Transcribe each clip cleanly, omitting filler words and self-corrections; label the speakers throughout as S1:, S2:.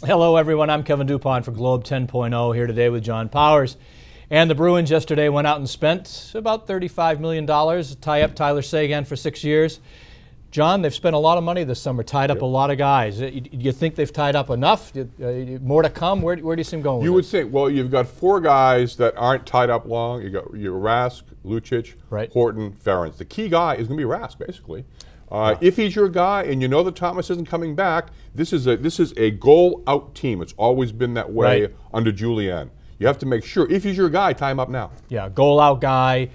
S1: Hello, everyone. I'm Kevin Dupont for Globe 10.0 here today with John Powers. And the Bruins yesterday went out and spent about $35 million to tie up Tyler Seguin for 6 years. John, they've spent a lot of money this summer, tied up a lot of guys. You think they've tied up enough? More to come? Where do you see them going with
S2: You would think, well, you've got 4 guys that aren't tied up long. You've got Rask, Lucic, Horton, Ferentz. The key guy is going to be Rask, basically. If he's your guy and you know that Thomas isn't coming back, this is a goal-out team. It's always been that way under Julien. You have to make sure, if he's your guy, tie him up now.
S1: Yeah, goal-out guy,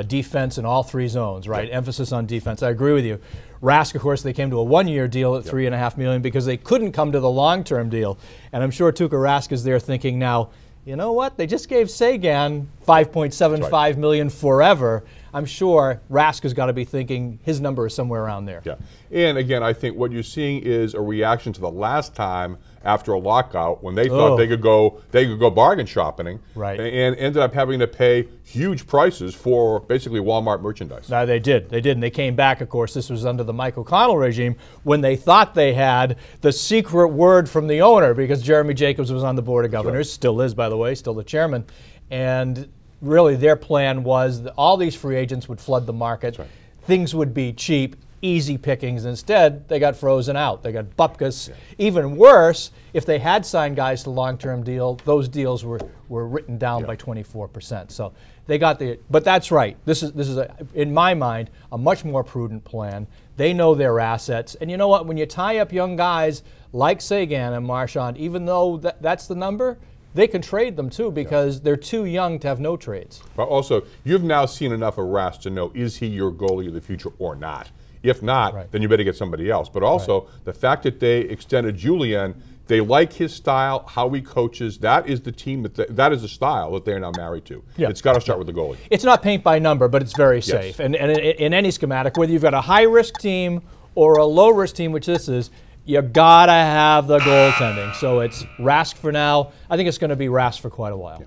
S1: defense in all 3 zones, right? Emphasis on defense. I agree with you. Rask, of course, they came to a 1-year deal at $3.5 million because they couldn't come to the long-term deal. And I'm sure Tuukka Rask is there thinking now, you know what? They just gave Seguin $5.75 million forever. I'm sure Rask has got to be thinking his number is somewhere around there.
S2: Yeah, and again, I think what you're seeing is a reaction to the last time after a lockout when they thought they could go bargain shopping, and ended up having to pay huge prices for basically Walmart merchandise.
S1: No, they did, and they came back. Of course, this was under the Mike O'Connell regime when they thought they had the secret word from the owner because Jeremy Jacobs was on the board of governors, still is, by the way, still the chairman, and really their plan was that all these free agents would flood the market. Things would be cheap, easy pickings. Instead, they got frozen out. They got bupkis. Even worse, if they had signed guys to long-term deal, those deals were written down by 24%. So they got but that's right. This is in my mind, a much more prudent plan. They know their assets. And you know what? When you tie up young guys like Seguin and Marchand, even though that's the number, they can trade them too because they're too young to have no trades.
S2: But also, you've now seen enough of Rask to know, is he your goalie of the future or not? If not, then you better get somebody else. But also, the fact that they extended Julien, they like his style, how he coaches. That is the team, that is the style that they're now married to. It's got to start with the goalie.
S1: It's not paint by number, but it's very safe. And in any schematic, whether you've got a high-risk team or a low-risk team, which this is, you got to have the goaltending. So it's Rask for now. I think it's going to be Rask for quite a while.